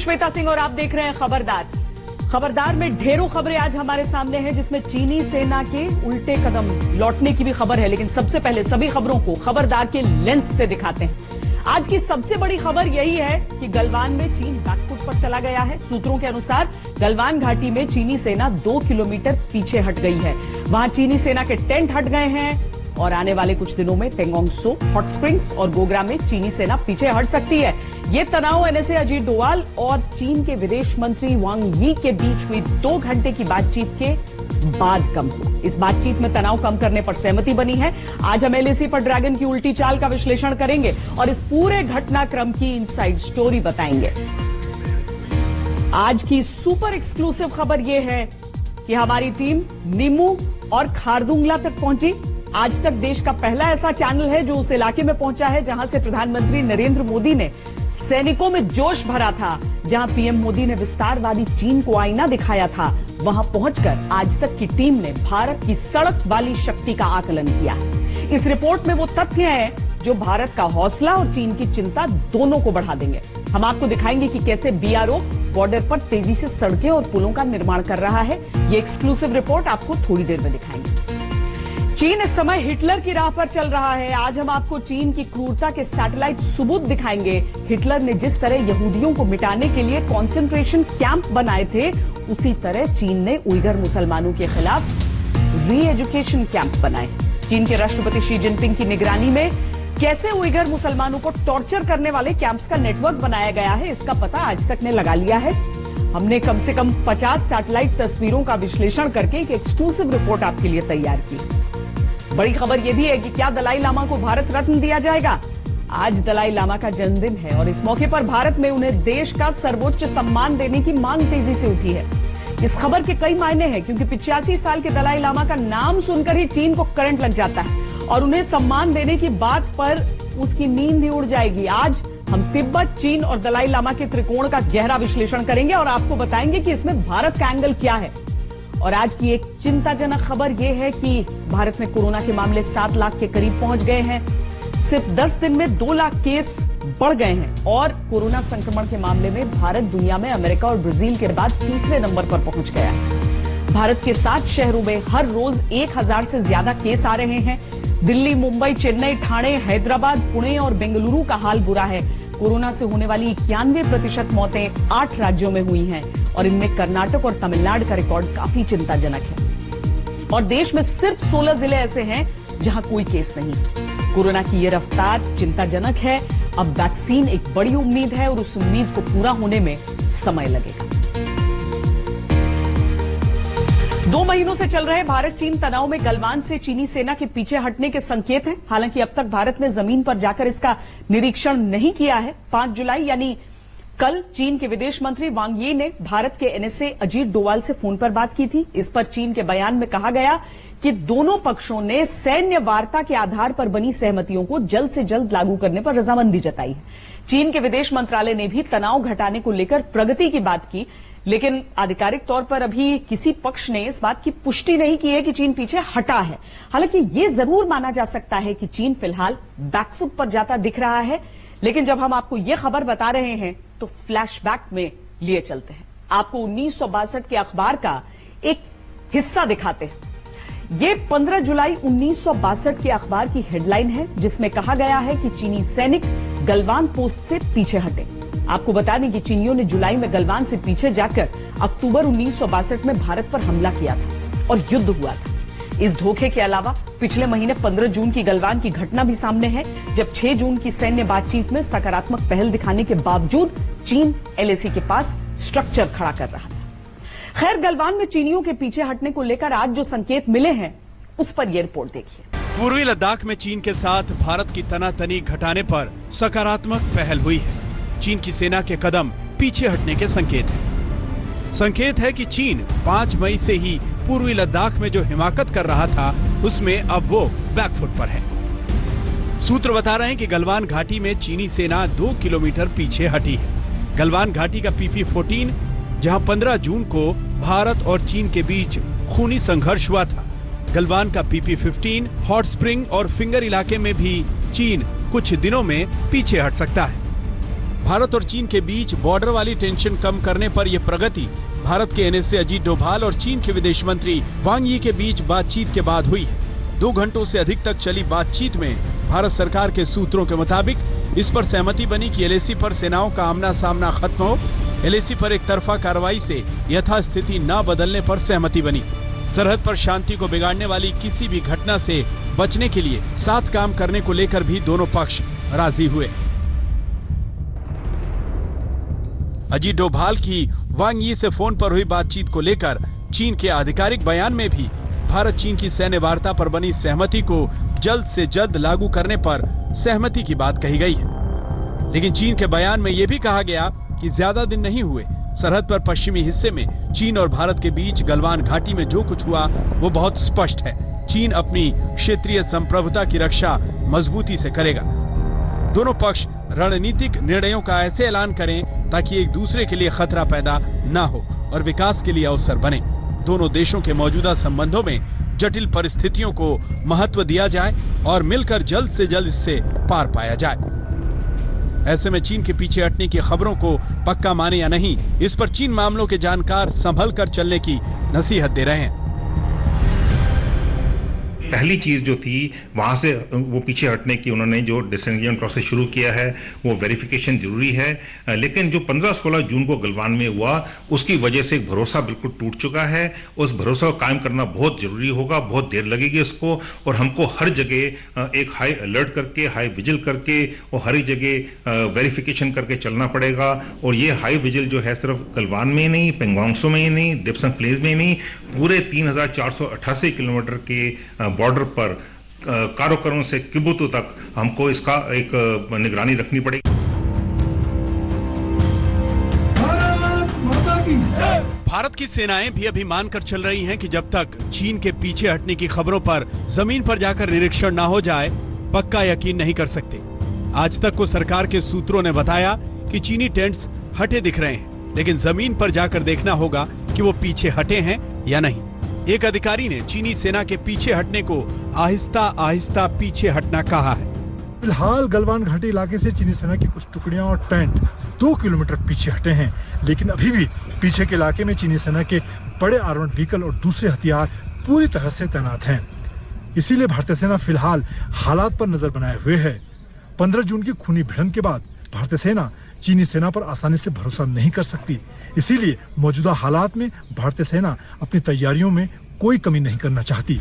श्वेता सिंह और आप देख रहे हैं खबरदार। खबरदार में ढेरों खबरें आज हमारे सामने हैं, जिसमें चीनी सेना के उल्टे कदम लौटने की भी खबर है। लेकिन सबसे पहले सभी खबरों को खबरदार के लेंस से दिखाते हैं। आज की सबसे बड़ी खबर यही है कि गलवान में चीन बैकफुट पर चला गया है। सूत्रों के अनुसार गलवान घाटी में चीनी सेना 2 किलोमीटर पीछे हट गई है। वहां चीनी सेना के टेंट हट गए हैं और आने वाले कुछ दिनों में पेंगोंग सो, हॉट स्प्रिंग्स और गोग्रा में चीनी सेना पीछे हट सकती है। ये तनाव एनएसए अजीत डोवाल और चीन के विदेश मंत्री वांग यी के बीच हुई 2 घंटे की बातचीत के बाद कम हुआ। इस बातचीत में तनाव कम करने पर सहमति बनी है। आज हम एलएसी पर ड्रैगन की उल्टी चाल का विश्लेषण करेंगे और इस पूरे घटनाक्रम की इनसाइड स्टोरी बताएंगे। आज की सुपर एक्सक्लूसिव खबर यह है कि हमारी टीम निमू और खारदुंगला तक पहुंची। आज तक देश का पहला ऐसा चैनल है जो उस इलाके में पहुंचा है जहां से प्रधानमंत्री नरेंद्र मोदी ने सैनिकों में जोश भरा था, जहां पीएम मोदी ने विस्तारवादी चीन को आईना दिखाया था। वहां पहुंचकर आज तक की टीम ने भारत की सड़क वाली शक्ति का आकलन किया। इस रिपोर्ट में वो तथ्य हैं जो भारत का हौसला और चीन की चिंता दोनों को बढ़ा देंगे। हम आपको दिखाएंगे कि कैसे बीआरओ बॉर्डर पर तेजी से सड़कें और पुलों का निर्माण कर रहा है। ये एक्सक्लूसिव रिपोर्ट आपको थोड़ी देर में दिखाएंगे। चीन इस समय हिटलर की राह पर चल रहा है। आज हम आपको चीन की क्रूरता के सैटेलाइट सबूत दिखाएंगे। हिटलर ने जिस तरह यहूदियों को मिटाने के लिए कॉन्सेंट्रेशन कैंप बनाए थे, उसी तरह चीन ने उइगर मुसलमानों के खिलाफ री एजुकेशन कैंप बनाए। चीन के राष्ट्रपति शी जिनपिंग की निगरानी में कैसे उइगर मुसलमानों को टॉर्चर करने वाले कैंप्स का नेटवर्क बनाया गया है, इसका पता आज तक ने लगा लिया है। हमने कम से कम 50 सैटेलाइट तस्वीरों का विश्लेषण करके एक एक्सक्लूसिव रिपोर्ट आपके लिए तैयार की। बड़ी खबर यह भी है कि क्या दलाई लामा को भारत रत्न दिया जाएगा। आज दलाई लामा का जन्मदिन है और इस मौके पर भारत में उन्हें देश का सर्वोच्च सम्मान देने की मांग तेजी से उठी है। इस खबर के कई मायने हैं, क्योंकि 85 साल के दलाई लामा का नाम सुनकर ही चीन को करंट लग जाता है और उन्हें सम्मान देने की बात पर उसकी नींद ही उड़ जाएगी। आज हम तिब्बत, चीन और दलाई लामा के त्रिकोण का गहरा विश्लेषण करेंगे और आपको बताएंगे कि इसमें भारत का एंगल क्या है। और आज की एक चिंताजनक खबर यह है कि भारत में कोरोना के मामले 7 लाख के करीब पहुंच गए हैं। सिर्फ 10 दिन में 2 लाख केस बढ़ गए हैं और कोरोना संक्रमण के मामले में भारत दुनिया में अमेरिका और ब्राजील के बाद तीसरे नंबर पर पहुंच गया है। भारत के 7 शहरों में हर रोज 1000 से ज्यादा केस आ रहे हैं। दिल्ली, मुंबई, चेन्नई, ठाणे, हैदराबाद, पुणे और बेंगलुरु का हाल बुरा है। कोरोना से होने वाली 91% मौतें 8 राज्यों में हुई हैं और इनमें कर्नाटक और तमिलनाडु का रिकॉर्ड काफी चिंताजनक है। और देश में सिर्फ 16 जिले ऐसे हैं जहां कोई केस नहीं। कोरोना की ये रफ्तार चिंताजनक है। अब वैक्सीन एक बड़ी उम्मीद है और उस उम्मीद को पूरा होने में समय लगेगा। 2 महीनों से चल रहे भारत चीन तनाव में गलवान से चीनी सेना के पीछे हटने के संकेत हैं। हालांकि अब तक भारत ने जमीन पर जाकर इसका निरीक्षण नहीं किया है। 5 जुलाई यानी कल चीन के विदेश मंत्री वांग यी ने भारत के एनएसए अजीत डोवाल से फोन पर बात की थी। इस पर चीन के बयान में कहा गया कि दोनों पक्षों ने सैन्य वार्ता के आधार पर बनी सहमतियों को जल्द से जल्द लागू करने पर रजामंदी जताई है। चीन के विदेश मंत्रालय ने भी तनाव घटाने को लेकर प्रगति की बात की, लेकिन आधिकारिक तौर पर अभी किसी पक्ष ने इस बात की पुष्टि नहीं की है कि चीन पीछे हटा है। हालांकि ये जरूर माना जा सकता है कि चीन फिलहाल बैकफुट पर जाता दिख रहा है। लेकिन जब हम आपको ये खबर बता रहे हैं तो फ्लैशबैक में लिए चलते हैं। आपको 1962 के अखबार का एक हिस्सा दिखाते हैं। ये 15 जुलाई 1962 के अखबार की हेडलाइन है, जिसमें कहा गया है कि चीनी सैनिक गलवान पोस्ट से पीछे हटे। आपको बता दें कि चीनियों ने जुलाई में गलवान से पीछे जाकर अक्टूबर 1962 में भारत पर हमला किया था और युद्ध हुआ था। इस धोखे के अलावा पिछले महीने 15 जून की गलवान की घटना भी सामने है, जब 6 जून की सैन्य बातचीत में सकारात्मक पहल दिखाने के बावजूद चीन एलएसी के पास स्ट्रक्चर खड़ा कर रहा था। खैर, गलवान में चीनियों के पीछे हटने को लेकर आज जो संकेत मिले हैं, उस पर यह रिपोर्ट देखिए। पूर्वी लद्दाख में चीन के साथ भारत की तनातनी घटाने पर सकारात्मक पहल हुई है। चीन की सेना के कदम पीछे हटने के संकेत है। संकेत है कि चीन 5 मई से ही पूर्वी लद्दाख में जो हिमाकत कर रहा था, उसमें अब वो बैकफुट पर है। सूत्र बता रहे हैं कि गलवान घाटी में चीनी सेना 2 किलोमीटर पीछे हटी है। गलवान घाटी का PP-14, जहां 15 जून को भारत और चीन के बीच खूनी संघर्ष हुआ था। गलवान का PP-15 हॉट स्प्रिंग और फिंगर इलाके में भी चीन कुछ दिनों में पीछे हट सकता है। भारत और चीन के बीच बॉर्डर वाली टेंशन कम करने पर यह प्रगति भारत के एनएसए अजीत डोभाल और चीन के विदेश मंत्री वांग यी के बीच बातचीत के बाद हुई है। 2 घंटों से अधिक तक चली बातचीत में भारत सरकार के सूत्रों के मुताबिक इस पर सहमति बनी कि एलएसी पर सेनाओं का आमना सामना खत्म हो। एलएसी पर एक तरफा कार्रवाई से यथास्थिति न बदलने पर सहमति बनी। सरहद पर शांति को बिगाड़ने वाली किसी भी घटना से बचने के लिए साथ काम करने को लेकर भी दोनों पक्ष राजी हुए। अजीत डोभाल की वांग यी से फोन पर हुई बातचीत को लेकर चीन के आधिकारिक बयान में भी भारत चीन की सैन्य वार्ता पर बनी सहमति को जल्द से जल्द लागू करने पर सहमति की बात कही गई है। लेकिन चीन के बयान में यह भी कहा गया कि ज्यादा दिन नहीं हुए, सरहद पर पश्चिमी हिस्से में चीन और भारत के बीच गलवान घाटी में जो कुछ हुआ वो बहुत स्पष्ट है। चीन अपनी क्षेत्रीय संप्रभुता की रक्षा मजबूती से करेगा। दोनों पक्ष रणनीतिक निर्णयों का ऐसे ऐलान करें ताकि एक दूसरे के लिए खतरा पैदा न हो और विकास के लिए अवसर बने। दोनों देशों के मौजूदा संबंधों में जटिल परिस्थितियों को महत्व दिया जाए और मिलकर जल्द से जल्द इससे पार पाया जाए। ऐसे में चीन के पीछे हटने की खबरों को पक्का माने या नहीं, इस पर चीन मामलों के जानकार संभल कर चलने की नसीहत दे रहे हैं। पहली चीज़ जो थी वहाँ से वो पीछे हटने की उन्होंने जो डिसएंगेजमेंट प्रोसेस शुरू किया है वो वेरिफिकेशन जरूरी है। लेकिन जो 15-16 जून को गलवान में हुआ उसकी वजह से एक भरोसा बिल्कुल टूट चुका है। उस भरोसा को कायम करना बहुत जरूरी होगा, बहुत देर लगेगी इसको, और हमको हर जगह एक हाई अलर्ट करके, हाई विजिल करके और हर जगह वेरिफिकेशन करके चलना पड़ेगा। और ये हाई विजिल जो है सिर्फ गलवान में ही नहीं, पेंगोंग त्सो में ही नहीं, दिपसंग प्लेन्स में ही नहीं, पूरे 3488 किलोमीटर के बॉर्डर पर काराकोरम से किबुतु तक हमको इसका एक निगरानी रखनी पड़ेगी। भारत की सेनाएं भी अभी मानकर चल रही हैं कि जब तक चीन के पीछे हटने की खबरों पर जमीन पर जाकर निरीक्षण ना हो जाए पक्का यकीन नहीं कर सकते। आज तक को सरकार के सूत्रों ने बताया कि चीनी टेंट्स हटे दिख रहे हैं, लेकिन जमीन पर जाकर देखना होगा कि वो पीछे हटे हैं या नहीं। एक अधिकारी ने चीनी सेना के पीछे हटने को आहिस्ता आहिस्ता पीछे हटना कहा है। फिलहाल गलवान घाटी इलाके से चीनी सेना की कुछ टुकड़ियां और टैंक 2 किलोमीटर पीछे हटे हैं, लेकिन अभी भी पीछे के इलाके में चीनी सेना के बड़े आर्मर्ड व्हीकल और दूसरे हथियार पूरी तरह से तैनात हैं। इसीलिए भारतीय सेना फिलहाल हालात पर नजर बनाए हुए है। 15 जून की खूनी भिड़ंत के बाद भारतीय सेना चीनी सेना पर आसानी से भरोसा नहीं कर सकती। इसीलिए मौजूदा हालात में भारतीय सेना अपनी तैयारियों में कोई कमी नहीं करना चाहती।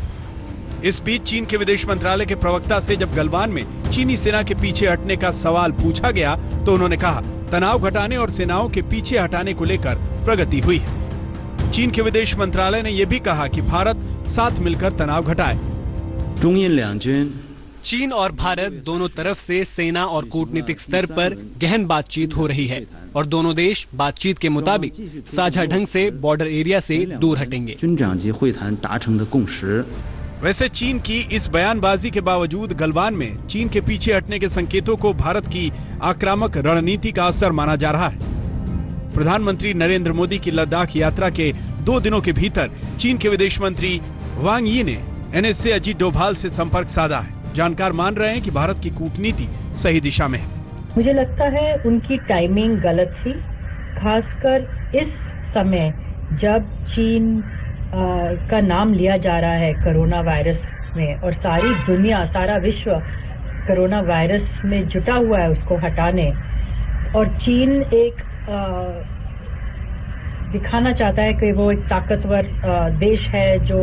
इस बीच चीन के विदेश मंत्रालय के प्रवक्ता से जब गलवान में चीनी सेना के पीछे हटने का सवाल पूछा गया तो उन्होंने कहा तनाव घटाने और सेनाओं के पीछे हटाने को लेकर प्रगति हुई है। चीन के विदेश मंत्रालय ने यह भी कहा कि भारत साथ मिलकर तनाव घटाए। चीन और भारत दोनों तरफ से सेना और कूटनीतिक स्तर पर गहन बातचीत हो रही है और दोनों देश बातचीत के मुताबिक साझा ढंग से बॉर्डर एरिया से दूर हटेंगे। वैसे चीन की इस बयानबाजी के बावजूद गलवान में चीन के पीछे हटने के संकेतों को भारत की आक्रामक रणनीति का असर माना जा रहा है। प्रधानमंत्री नरेंद्र मोदी की लद्दाख यात्रा के 2 दिनों के भीतर चीन के विदेश मंत्री वांग यी ने एनएसए अजीत डोभाल से संपर्क साधा है। जानकार मान रहे हैं कि भारत की कूटनीति सही दिशा में है। मुझे लगता है उनकी टाइमिंग गलत थी, खासकर इस समय जब चीन का नाम लिया जा रहा है कोरोना वायरस में और सारी दुनिया, सारा विश्व कोरोना वायरस में जुटा हुआ है उसको हटाने, और चीन एक दिखाना चाहता है कि वो एक ताकतवर देश है जो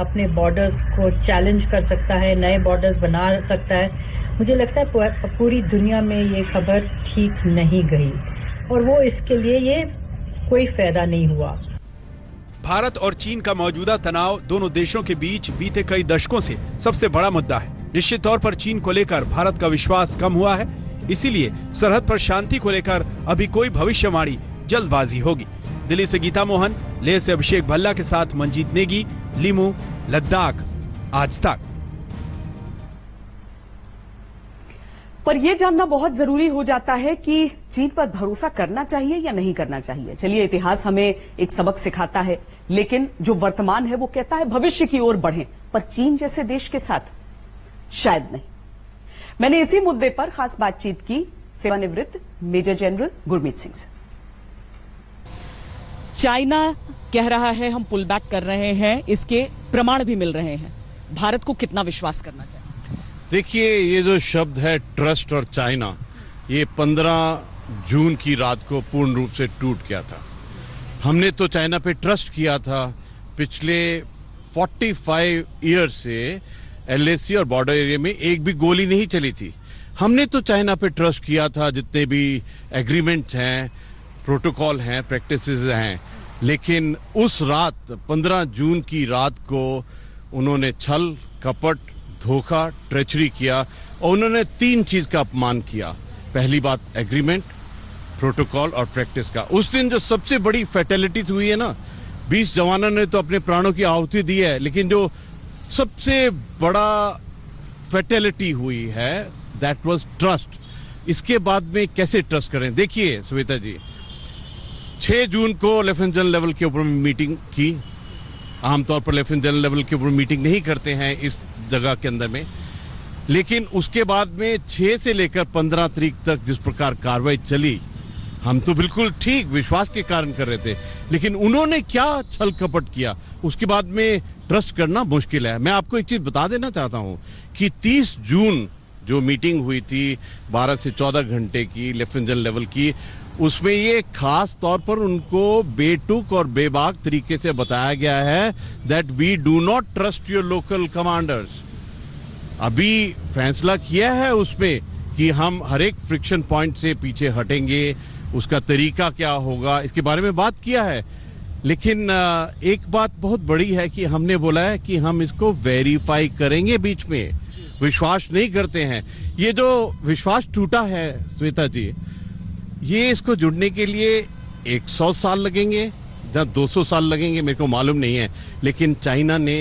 अपने बॉर्डर्स को चैलेंज कर सकता है, नए बॉर्डर्स बना सकता है। मुझे लगता है पूरी दुनिया में ये खबर ठीक नहीं गई और वो इसके लिए ये कोई फायदा नहीं हुआ। भारत और चीन का मौजूदा तनाव दोनों देशों के बीच बीते कई दशकों से सबसे बड़ा मुद्दा है। निश्चित तौर पर चीन को लेकर भारत का विश्वास कम हुआ है, इसीलिए सरहद पर शांति को लेकर अभी कोई भविष्यवाणी जल्दबाजी होगी। दिल्ली से गीता मोहन, लेह से अभिषेक भल्ला के साथ मंजीत नेगी, लिमू, लद्दाख, आज तक। पर यह जानना बहुत जरूरी हो जाता है कि चीन पर भरोसा करना चाहिए या नहीं करना चाहिए। चलिए, इतिहास हमें एक सबक सिखाता है, लेकिन जो वर्तमान है वो कहता है भविष्य की ओर बढ़ें, पर चीन जैसे देश के साथ शायद नहीं। मैंने इसी मुद्दे पर खास बातचीत की सेवानिवृत्त मेजर जनरल गुरमीत सिंह से। चाइना कह रहा है हम पुल बैक कर रहे हैं, इसके प्रमाण भी मिल रहे हैं। भारत को कितना विश्वास करना चाहिए? देखिए, ये जो शब्द है ट्रस्ट और चाइना, ये 15 जून की रात को पूर्ण रूप से टूट गया था। हमने तो चाइना पे ट्रस्ट किया था। पिछले 45 ईयर से एलएसी और बॉर्डर एरिया में एक भी गोली नहीं चली थी। हमने तो चाइना पे ट्रस्ट किया था, जितने भी एग्रीमेंट्स हैं, प्रोटोकॉल हैं, प्रैक्टिसेस हैं। लेकिन उस रात 15 जून की रात को उन्होंने छल, कपट, धोखा, ट्रेचरी किया और उन्होंने 3 चीज का अपमान किया। पहली बात एग्रीमेंट, प्रोटोकॉल और प्रैक्टिस का। उस दिन जो सबसे बड़ी फैटेलिटीज हुई है ना, 20 जवानों ने तो अपने प्राणों की आहुति दी है, लेकिन जो सबसे बड़ा फैटेलिटी हुई है दैट वाज ट्रस्ट। इसके बाद में कैसे ट्रस्ट करें? देखिए श्वेता जी, 6 जून को लेफ्टिनेंट जनरल लेवल के ऊपर मीटिंग की। आमतौर पर लेफ्टिनेंट जनरल लेवल के ऊपर मीटिंग नहीं करते हैं इस जगह के अंदर में, लेकिन उसके बाद में 6 से लेकर 15 तारीख तक जिस प्रकार कार्रवाई चली, हम तो बिल्कुल ठीक विश्वास के कारण कर रहे थे, लेकिन उन्होंने क्या छल कपट किया, उसके बाद में ट्रस्ट करना मुश्किल है। मैं आपको एक चीज बता देना चाहता हूं कि 30 जून जो मीटिंग हुई थी 12 से 14 घंटे की लेफ्टिनेंट जनरल लेवल की, उसमें ये खास तौर पर उनको बेटुक और बेबाक तरीके से बताया गया है that we do not trust your local commanders. अभी फैसला किया है उसमें कि हम हर एक फ्रिक्शन पॉइंट से पीछे हटेंगे, उसका तरीका क्या होगा, इसके बारे में बात किया है। लेकिन एक बात बहुत बड़ी है कि हमने बोला है कि हम इसको वेरीफाई करेंगे। बीच में विश्वास नहीं करते हैं। ये जो विश्वास टूटा है श्वेता जी, ये इसको जुड़ने के लिए 100 साल लगेंगे या 200 साल लगेंगे, मेरे को मालूम नहीं है, लेकिन चाइना ने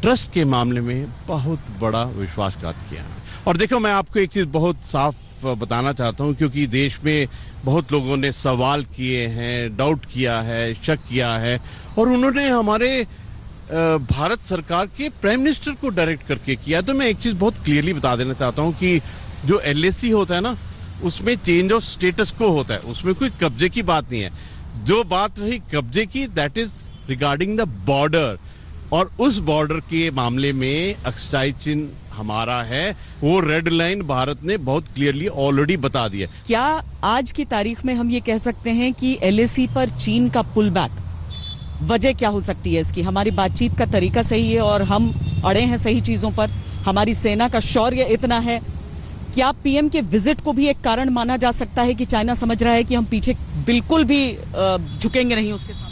ट्रस्ट के मामले में बहुत बड़ा विश्वासघात किया। और देखो, मैं आपको एक चीज बहुत साफ बताना चाहता हूं, क्योंकि देश में बहुत लोगों ने सवाल किए हैं, डाउट किया है, शक किया है, और उन्होंने हमारे भारत सरकार के प्राइम मिनिस्टर को डायरेक्ट करके किया। तो मैं एक चीज बहुत क्लियरली बता देना चाहता हूं कि जो एलएसी होता है ना, उसमें चेंज ऑफ स्टेटस को होता है, उसमें कोई कब्जे की बात नहीं है। जो बात रही कब्जे की, that is regarding the border, और उस बॉर्डर के मामले में अक्साई चिन्ह हमारा है, वो रेड लाइन भारत ने बहुत क्लियरली ऑलरेडी बता दिया। क्या आज की तारीख में हम ये कह सकते हैं कि एलएसी पर चीन का पुल बैक, वजह क्या हो सकती है इसकी? हमारी बातचीत का तरीका सही है और हम अड़े हैं सही चीजों पर, हमारी सेना का शौर्य इतना है। क्या पीएम के विजिट को भी एक कारण माना जा सकता है कि चाइना समझ रहा है कि हम पीछे बिल्कुल भी झुकेंगे नहीं उसके सामने?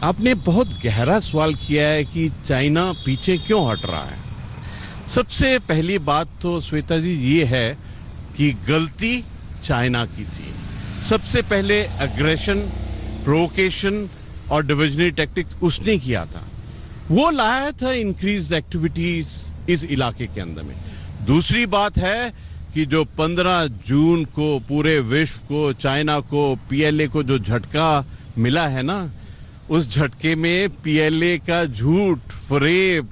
आपने बहुत गहरा सवाल किया है कि चाइना पीछे क्यों हट रहा है। सबसे पहली बात तो श्वेता जी ये है कि गलती चाइना की थी। सबसे पहले एग्रेशन, प्रोवोकेशन और डिविजनरी टैक्टिक्स उसने किया था। वो लाया था इंक्रीज एक्टिविटीज इस इलाके के अंदर में। दूसरी बात है कि जो 15 जून को पूरे विश्व को, चाइना को, पीएलए को जो झटका मिला है ना, उस झटके में पीएलए का झूठ, फरेब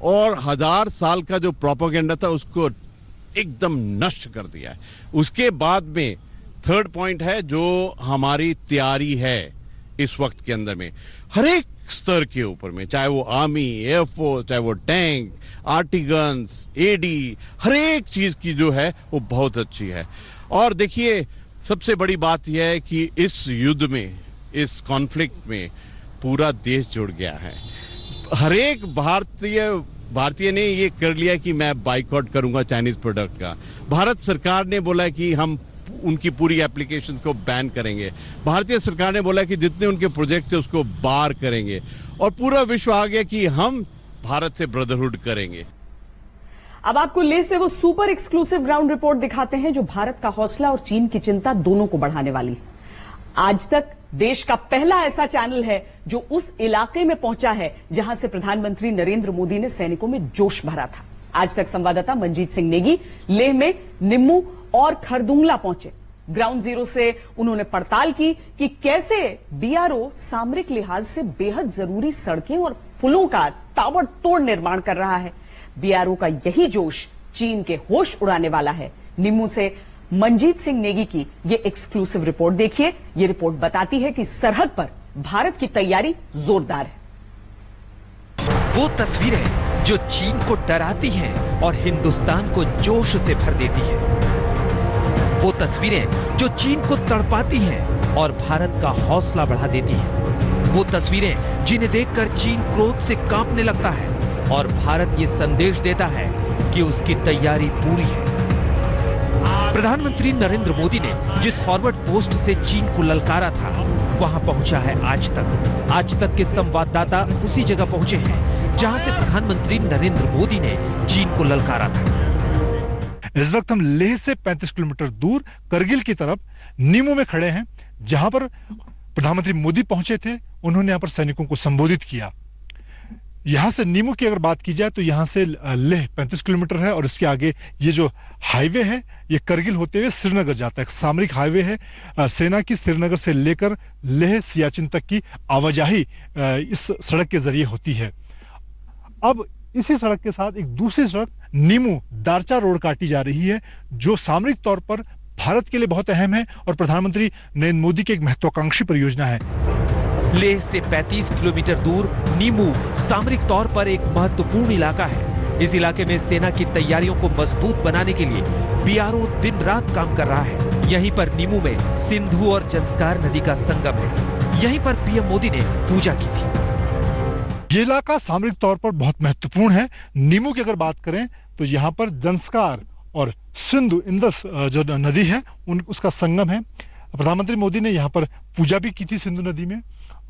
और 1000 साल का जो प्रोपेगेंडा था उसको एकदम नष्ट कर दिया है। उसके बाद में थर्ड पॉइंट है जो हमारी तैयारी है इस वक्त के अंदर में, हर एक स्तर के ऊपर में, चाहे वो आर्मी, एयरफोर्स, चाहे वो टैंक, आर्टिगन्स, एडी, हर एक चीज की जो है वो बहुत अच्छी है। और देखिए, सबसे बड़ी बात यह है कि इस युद्ध में, इस कॉन्फ्लिक्ट में पूरा देश जुड़ गया है। हर एक भारतीय ने ये कर लिया कि मैं बाइकआउट करूंगा चाइनीज प्रोडक्ट का। भारत सरकार ने बोला कि हम उनकी पूरी एप्लीकेशन को बैन करेंगे। भारतीय सरकार ने बोला कि जितने उनके प्रोजेक्ट थे उसको बार करेंगे, और पूरा विश्व आ गया कि हम भारत से ब्रदरहुड करेंगे। अब आपको लेह से वो सुपर एक्सक्लूसिव ग्राउंड रिपोर्ट दिखाते हैं जो भारत का हौसला और चीन की चिंता दोनों को बढ़ाने वाली। आज तक देश का पहला ऐसा चैनल है जो उस इलाके में पहुंचा है जहां से प्रधानमंत्री नरेंद्र मोदी ने सैनिकों में जोश भरा था। आज तक संवाददाता मंजीत सिंह नेगी लेह में निम्मू और खरदुंगला पहुंचे। ग्राउंड जीरो से उन्होंने पड़ताल की कि कैसे बीआरओ सामरिक लिहाज से बेहद जरूरी सड़कें और पुलों का ताबड़तोड़ निर्माण कर रहा है। बीआरओ का यही जोश चीन के होश उड़ाने वाला है। निम्मू से मंजीत सिंह नेगी की ये एक्सक्लूसिव रिपोर्ट देखिए। ये रिपोर्ट बताती है कि सरहद पर भारत की तैयारी जोरदार है। वो तस्वीरें जो चीन को डराती हैं और हिंदुस्तान को जोश से भर देती है। वो तस्वीरें जो चीन को तड़पाती हैं और भारत का हौसला बढ़ा देती हैं। वो तस्वीरें जिन्हें देखकर चीन क्रोध से कांपने लगता है और भारत ये संदेश देता है कि उसकी तैयारी पूरी है। प्रधानमंत्री नरेंद्र मोदी ने जिस फॉरवर्ड पोस्ट से चीन को ललकारा था, वहां पहुंचा है आज तक। आज तक के संवाददाता उसी जगह पहुंचे हैं जहां से प्रधानमंत्री नरेंद्र मोदी ने चीन को ललकारा था। इस वक्त हम लेह से 35 किलोमीटर दूर करगिल की तरफ नीमू में खड़े हैं, जहां पर प्रधानमंत्री मोदी पहुंचे थे। उन्होंने यहां पर सैनिकों को संबोधित किया। यहां से नीमू की अगर बात की जाए तो यहां से लेह 35 किलोमीटर है और इसके आगे ये जो हाईवे है ये करगिल होते हुए श्रीनगर जाता है। एक सामरिक हाईवे है। सेना की श्रीनगर से लेकर लेह सियाचिन तक की आवाजाही इस सड़क के जरिए होती है। अब इसी सड़क के साथ एक दूसरी सड़क नीमू दारचा रोड काटी जा रही है, जो सामरिक तौर पर भारत के लिए बहुत अहम है और प्रधानमंत्री नरेंद्र मोदी की एक महत्वाकांक्षी परियोजना है। लेह से 35 किलोमीटर दूर नीमू सामरिक तौर पर एक महत्वपूर्ण इलाका है। इस इलाके में सेना की तैयारियों को मजबूत बनाने के लिए बीआरओ दिन रात काम कर रहा है। यहीं पर नीमू में सिंधु और जंस्कार नदी का संगम है। यहीं पर पीएम मोदी ने पूजा की थी। ये इलाका सामरिक तौर पर बहुत महत्वपूर्ण है। नीमू की अगर बात करें तो यहाँ पर जंस्कार और सिंधु इंदस जो नदी है उसका संगम है। प्रधानमंत्री मोदी ने यहाँ पर पूजा भी की थी सिंधु नदी में।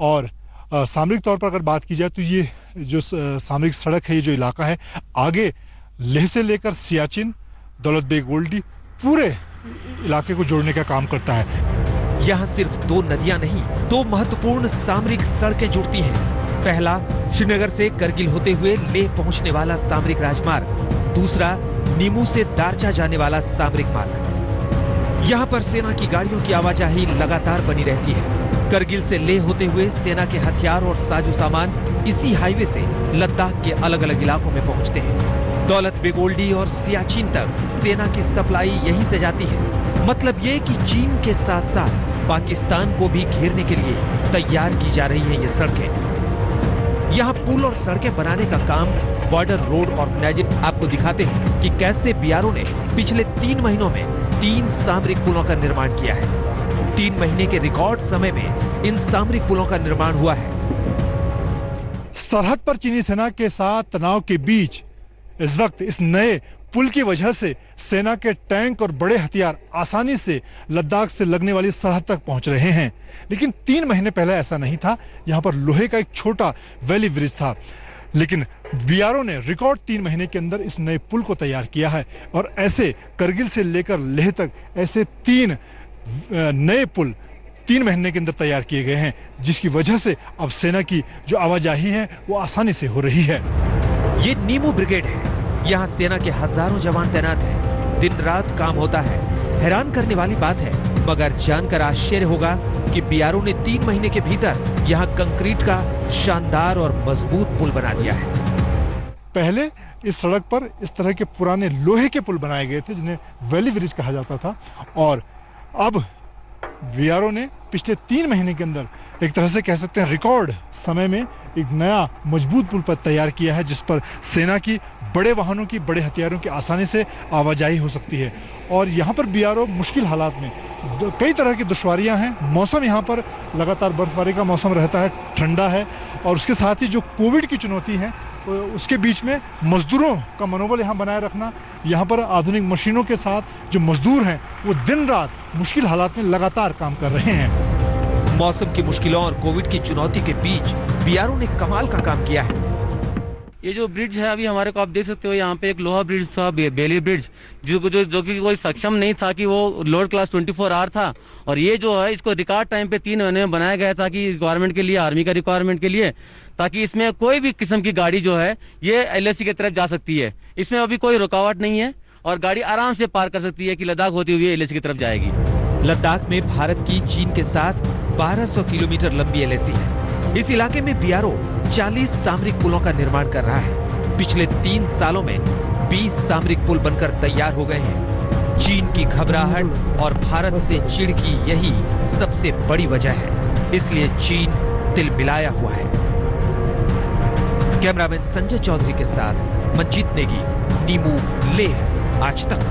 और सामरिक तौर पर अगर बात की जाए तो ये जो सामरिक सड़क है, ये जो इलाका है, आगे लेह से लेकर सियाचिन, दौलत बेग ओल्डी पूरे इलाके को जोड़ने का काम करता है। यहाँ सिर्फ दो नदियां नहीं, दो महत्वपूर्ण सामरिक सड़कें जुड़ती हैं। पहला श्रीनगर से करगिल होते हुए लेह पहुंचने वाला सामरिक राजमार्ग, दूसरा नीमू से दारचा जाने वाला सामरिक मार्ग। यहाँ पर सेना की गाड़ियों की आवाजाही लगातार बनी रहती है। करगिल से लेह होते हुए सेना के हथियार और साजो सामान इसी हाईवे से लद्दाख के अलग अलग इलाकों में पहुंचते हैं। दौलत बेग ओल्डी और सियाचिन तक सेना की सप्लाई यहीं से जाती है। मतलब ये कि चीन के साथ साथ पाकिस्तान को भी घेरने के लिए तैयार की जा रही है ये सड़कें। यहाँ पुल और सड़कें बनाने का काम बॉर्डर रोड ऑर्गेनाइजर आपको दिखाते हैं कि कैसे बीआरओ ने पिछले 3 महीनों में 3 सामरिक पुलों का निर्माण किया है। 3 महीने के रिकॉर्ड समय में इन सामरिक पुलों का निर्माण हुआ है। सरहद पर चीनी सेना के साथ तनाव के बीच इस वक्त इस नए पुल की वजह से सेना के टैंक और बड़े हथियार आसानी से लद्दाख से लगने वाली सरहद तक पहुंच रहे हैं। लेकिन 3 महीने पहले ऐसा नहीं था। यहां पर लोहे का एक छोटा वैली ब्रिज था, लेकिन बीआरओ ने रिकॉर्ड 3 महीने के अंदर इस नए पुल को तैयार किया है। और ऐसे करगिल से लेकर लेह तक ऐसे 3 नए पुल 3 महीने के अंदर तैयार किए गए हैं, जिसकी वजह से अब सेना की जो आवाजाही है वो आसानी से हो रही है। ये नीमू ब्रिगेड है। यहाँ सेना के हजारों जवान तैनात हैं। दिन रात काम होता है। हैरान करने वाली बात है, मगर जानकर आश्चर्य होगा कि बीआरओ ने 3 महीने के भीतर यहाँ कंक्रीट का शानदार और मजबूत पुल बना दिया है। पहले इस सड़क पर इस तरह के पुराने लोहे के पुल बनाए गए थे, जिन्हें वैली ब्रिज कहा जाता था। और अब बीआरओ ने पिछले 3 महीने के अंदर एक तरह से कह सकते हैं रिकॉर्ड समय में एक नया मजबूत पुल पर तैयार किया है, जिस पर सेना की बड़े वाहनों की, बड़े हथियारों की आसानी से आवाजाही हो सकती है। और यहाँ पर बीआरओ मुश्किल हालात में, कई तरह की दुश्वारियाँ हैं। मौसम यहाँ पर लगातार बर्फबारी का मौसम रहता है, ठंडा है, और उसके साथ ही जो कोविड की चुनौती है उसके बीच में मजदूरों का मनोबल यहाँ बनाए रखना। यहाँ पर आधुनिक मशीनों के साथ जो मजदूर हैं वो दिन रात मुश्किल हालात में लगातार काम कर रहे हैं। मौसम की मुश्किलों और कोविड की चुनौती के बीच बीआरओ ने कमाल का काम किया है। ये जो ब्रिज है अभी हमारे को आप देख सकते हो, यहाँ पे एक लोहा ब्रिज था, बेली ब्रिज, जो कि कोई सक्षम नहीं था कि वो लोअर क्लास 24 आवर था। और ये जो है इसको रिकॉर्ड टाइम पे 3 महीने में बनाया गया था कि रिक्वायरमेंट के लिए, आर्मी का रिक्वायरमेंट के लिए, ताकि इसमें कोई भी किस्म की गाड़ी जो है ये LAC की तरफ जा सकती है। इसमें अभी कोई रुकावट नहीं है और गाड़ी आराम से पार कर सकती है कि लद्दाख होती हुई LAC की तरफ जाएगी। लद्दाख में भारत की चीन के साथ 1200 किलोमीटर लंबी LAC है। इस इलाके में बीआरओ 40 सामरिक पुलों का निर्माण कर रहा है। पिछले 3 सालों में 20 सामरिक पुल बनकर तैयार हो गए हैं। चीन की घबराहट और भारत से चिढ़ की यही सबसे बड़ी वजह है, इसलिए चीन तिलमिलाया हुआ है। कैमरामैन संजय चौधरी के साथ मंजीत नेगी, नीमू, लेह, आज तक।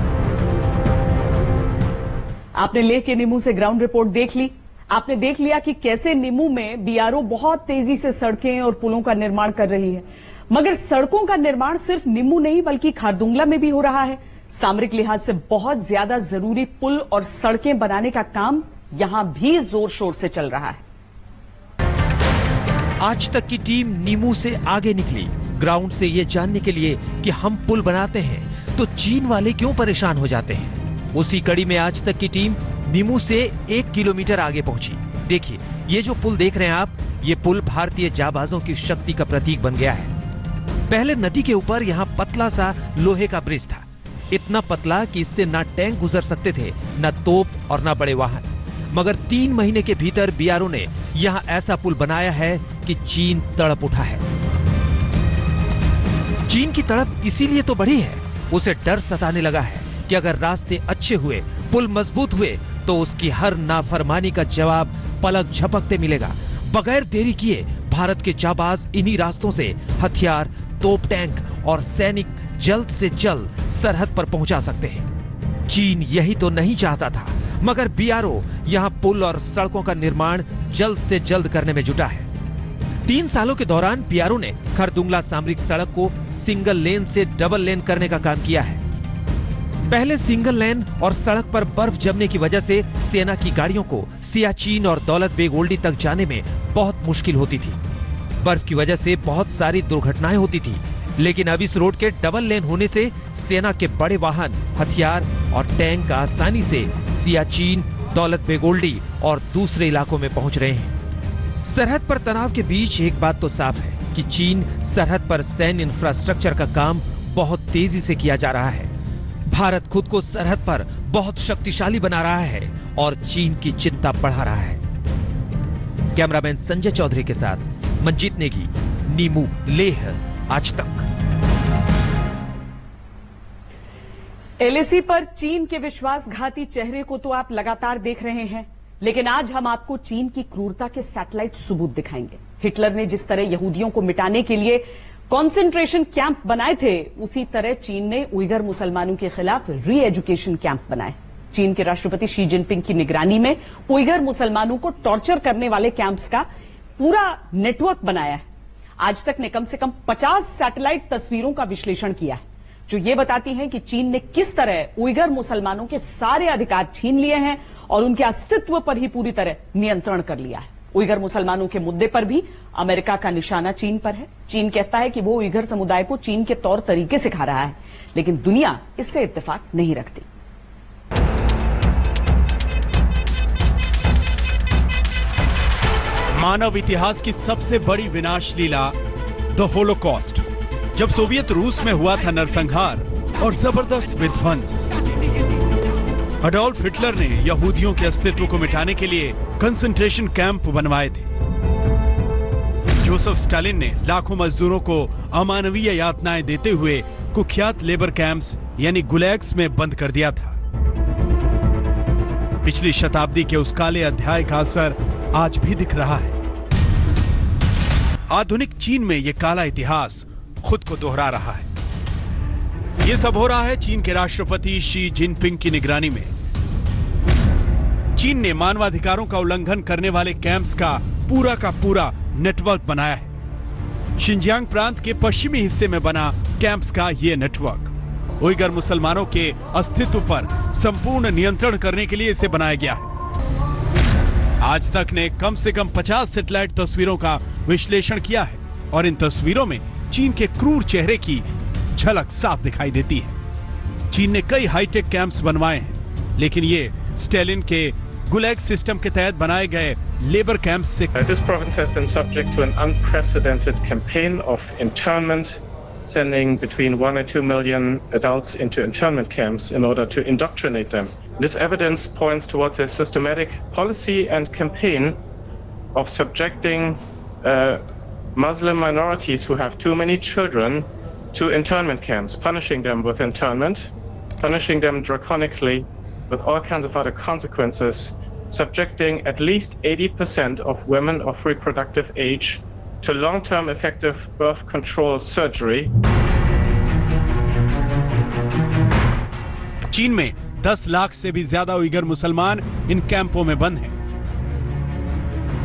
आपने लेह के नीमू से ग्राउंड रिपोर्ट देख ली। आपने देख लिया कि कैसे नीमू में बीआरओ बहुत तेजी से सड़कें और पुलों का निर्माण कर रही है। मगर सड़कों का निर्माण सिर्फ नीमू नहीं बल्कि खारदुंगला में भी हो रहा है। सामरिक लिहाज से बहुत ज्यादा जरूरी पुल और सड़कें बनाने का काम यहां भी जोर शोर से चल रहा है। आज तक की टीम नीमू से आगे निकली ग्राउंड से ये जानने के लिए कि हम पुल बनाते हैं तो चीन वाले क्यों परेशान हो जाते हैं। उसी कड़ी में आज तक की टीम नीमू से 1 किलोमीटर आगे पहुंची। देखिए, ये जो पुल देख रहे हैं आप, ये पुल भारतीय जाबाजों की शक्ति का प्रतीक बन गया है। पहले नदी के ऊपर यहाँ पतला सा लोहे का ब्रिज था, इतना पतला कि इससे ना टैंक गुजर सकते थे, ना तोप और ना बड़े वाहन। मगर 3 महीने के भीतर बीआरओ ने यहाँ ऐसा पुल बनाया है कि चीन तड़प उठा है। चीन की तड़प इसीलिए तो बढ़ी है, उसे डर सताने लगा है कि अगर रास्ते अच्छे हुए, पुल मजबूत हुए तो उसकी हर नाफरमानी का जवाब पलक झपकते मिलेगा। बगैर देरी किए भारत के जाबाज इन्हीं रास्तों से हथियार, तोप, टैंक और सैनिक जल्द से जल्द सरहद पर पहुंचा सकते हैं। चीन यही तो नहीं चाहता था, मगर बीआरओ यहां पुल और सड़कों का निर्माण जल्द से जल्द करने में जुटा है। 3 सालों के दौरान बीआरओ ने खारदुंगला सामरिक सड़क को सिंगल लेन से डबल लेन करने का काम किया है। पहले सिंगल लेन और सड़क पर बर्फ जमने की वजह से सेना की गाड़ियों को सियाचिन और दौलत बेग ओल्डी तक जाने में बहुत मुश्किल होती थी। बर्फ की वजह से बहुत सारी दुर्घटनाएं होती थी, लेकिन अब इस रोड के डबल लेन होने से सेना के बड़े वाहन, हथियार और टैंक आसानी से सियाचिन, दौलत बेग ओल्डी और दूसरे इलाकों में पहुंच रहे हैं। सरहद पर तनाव के बीच एक बात तो साफ है कि चीन सरहद पर सैन्य इंफ्रास्ट्रक्चर का काम बहुत तेजी से किया जा रहा है। भारत खुद को सरहद पर बहुत शक्तिशाली बना रहा है और चीन की चिंता बढ़ा रहा है। कैमरामैन संजय चौधरी के साथ मंजीत नेगी, नीमू, लेह, आज तक। एलएसी पर चीन के विश्वासघाती चेहरे को तो आप लगातार देख रहे हैं, लेकिन आज हम आपको चीन की क्रूरता के सैटेलाइट सबूत दिखाएंगे। हिटलर ने जिस तरह यहूदियों को मिटाने के लिए कॉन्सेंट्रेशन कैंप बनाए थे, उसी तरह चीन ने उइगर मुसलमानों के खिलाफ री एजुकेशन कैंप बनाए। चीन के राष्ट्रपति शी जिनपिंग की निगरानी में उइगर मुसलमानों को टॉर्चर करने वाले कैंप्स का पूरा नेटवर्क बनाया है। आज तक ने कम से कम 50 सैटेलाइट तस्वीरों का विश्लेषण किया है, जो ये बताती हैं कि चीन ने किस तरह उइगर मुसलमानों के सारे अधिकार छीन लिए हैं और उनके अस्तित्व पर ही पूरी तरह नियंत्रण कर लिया है। उइगर मुसलमानों के मुद्दे पर भी अमेरिका का निशाना चीन पर है। चीन कहता है कि वो उइगर समुदाय को चीन के तौर तरीके सिखा रहा है, लेकिन दुनिया इससे इत्तेफाक नहीं रखती। मानव इतिहास की सबसे बड़ी विनाश लीला द होलोकॉस्ट, जब सोवियत रूस में हुआ था नरसंहार और जबरदस्त विध्वंस। अडोल्फ हिटलर ने यहूदियों के अस्तित्व को मिटाने के लिए कंसंट्रेशन कैंप बनवाए थे। जोसेफ स्टालिन ने लाखों मजदूरों को अमानवीय यातनाएं देते हुए कुख्यात लेबर कैंप्स यानी गुलैग्स में बंद कर दिया था। पिछली शताब्दी के उस काले अध्याय का असर आज भी दिख रहा है। आधुनिक चीन में यह काला इतिहास खुद को दोहरा रहा है। यह सब हो रहा है चीन के राष्ट्रपति शी जिनपिंग की निगरानी में। चीन ने मानवाधिकारों का उल्लंघन करने वाले कैंप्स का पूरा नेटवर्क बनाया है। शिनजियांग प्रांत के पश्चिमी हिस्से में बना कैंप्स का यह नेटवर्क उइगर मुसलमानों के अस्तित्व पर संपूर्ण नियंत्रण करने के लिए इसे बनाया गया है। आज तक ने कम से कम 50 सैटेलाइट तस्वीरों का विश्लेषण किया है और इन तस्वीरों में चीन के क्रूर चेहरे की झलक साफ दिखाई देती है। चीन ने कई हाईटेक कैंप्स बनवाए हैं, लेकिन ये स्टालिन के गुलैग सिस्टम के तहत बनाए गए लेबर कैंप्स से This province has been subject to an unprecedented campaign of internment, sending between 1 and 2 million adults into internment camps in order to indoctrinate them. This evidence points towards a systematic policy and campaign of subjecting Muslim minorities who have too many children to internment camps, punishing them with internment, punishing them draconically with all kinds of other consequences, subjecting at least 80% of women of reproductive age to long-term effective birth control surgery. चीन में 10 लाख से भी ज्यादा Uyghur मुसलमान इन कैंपों में बंद हैं।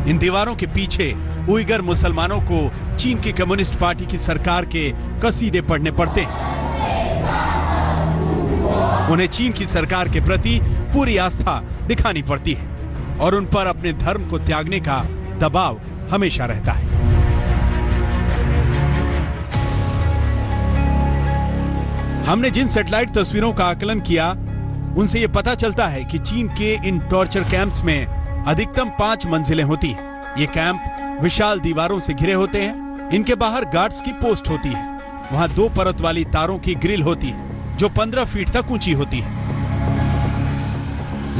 इन दीवारों के पीछे उइगर मुसलमानों को चीन की कम्युनिस्ट पार्टी की सरकार के कसीदे पढ़ने पड़ते हैं। उन्हें चीन की सरकार के प्रति पूरी आस्था दिखानी पड़ती है और उन पर अपने धर्म को त्यागने का दबाव हमेशा रहता है। हमने जिन सैटेलाइट तस्वीरों का आकलन किया, उनसे यह पता चलता है कि चीन के इन टॉर्चर कैंप्स में अधिकतम 5 मंजिलें होती हैं। ये कैंप विशाल दीवारों से घिरे होते हैं। इनके बाहर गार्ड्स की पोस्ट होती है। वहां 2 परत वाली तारों की ग्रिल होती है जो 15 फीट तक ऊंची होती है।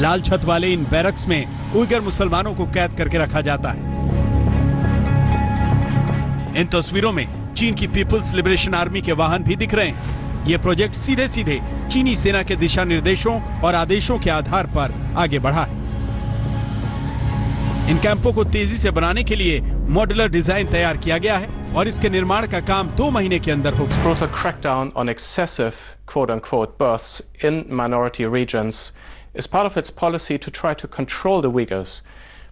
लाल छत वाले इन बैरक्स में उइगर मुसलमानों को कैद करके रखा जाता है। इन तस्वीरों में चीन की पीपुल्स लिबरेशन आर्मी के वाहन भी दिख रहे हैं। यह प्रोजेक्ट सीधे सीधे चीनी सेना के दिशा निर्देशों और आदेशों के आधार पर आगे बढ़ा है। इन कैंपों को तेजी से बनाने के लिए मॉड्यूलर डिजाइन तैयार किया गया है और इसके निर्माण का काम 2 महीने के अंदर होगा। Brutal crackdown on excessive quote-unquote births in minority regions is part of its policy to try to control the Uyghurs.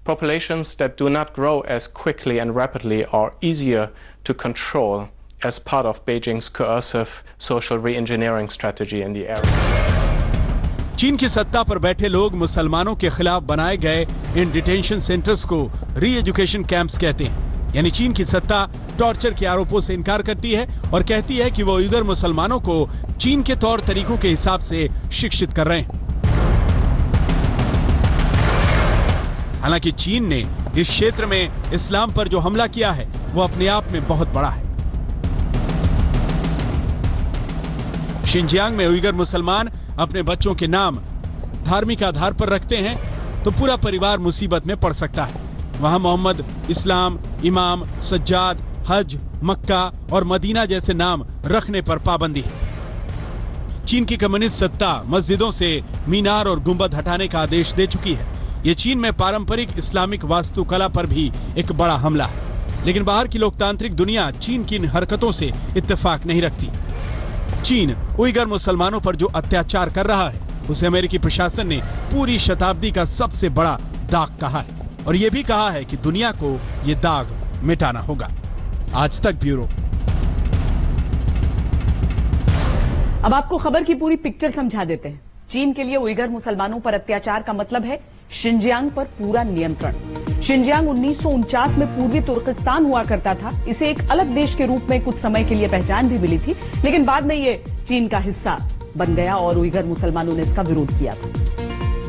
Populations that do not grow as quickly and rapidly are easier to control as part of Beijing's coercive social re-engineering strategy in the area. चीन की सत्ता पर बैठे लोग मुसलमानों के खिलाफ बनाए गए इन डिटेंशन सेंटर्स को री एजुकेशन कैंप्स कहते हैं। यानी चीन की सत्ता टॉर्चर के आरोपों से इनकार करती है और कहती है कि वो उइगर मुसलमानों को चीन के तौर तरीकों के हिसाब से शिक्षित कर रहे हैं। हालांकि चीन ने इस क्षेत्र में इस्लाम पर जो हमला किया है वो अपने आप में बहुत बड़ा है। शिनजियांग में उइगर मुसलमान अपने बच्चों के नाम धार्मिक आधार पर रखते हैं तो पूरा परिवार मुसीबत में पड़ सकता है। वहां मोहम्मद, इस्लाम, इमाम, सज्जाद, हज, मक्का और मदीना जैसे नाम रखने पर पाबंदी है। चीन की कम्युनिस्ट सत्ता मस्जिदों से मीनार और गुंबद हटाने का आदेश दे चुकी है। ये चीन में पारंपरिक इस्लामिक वास्तुकला पर भी एक बड़ा हमला है। लेकिन बाहर की लोकतांत्रिक दुनिया चीन की इन हरकतों से इत्तेफाक नहीं रखती। चीन उइगर मुसलमानों पर जो अत्याचार कर रहा है उसे अमेरिकी प्रशासन ने पूरी शताब्दी का सबसे बड़ा दाग कहा है और यह भी कहा है कि दुनिया को यह दाग मिटाना होगा। आज तक ब्यूरो। अब आपको खबर की पूरी पिक्चर समझा देते हैं। चीन के लिए उइगर मुसलमानों पर अत्याचार का मतलब है शिनजियांग पर पूरा नियंत्रण। शिनजियांग 1949 में पूर्वी तुर्किस्तान हुआ करता था। इसे एक अलग देश के रूप में कुछ समय के लिए पहचान भी मिली थी, लेकिन बाद में ये चीन का हिस्सा बन गया और उइगर मुसलमानों ने इसका विरोध किया था।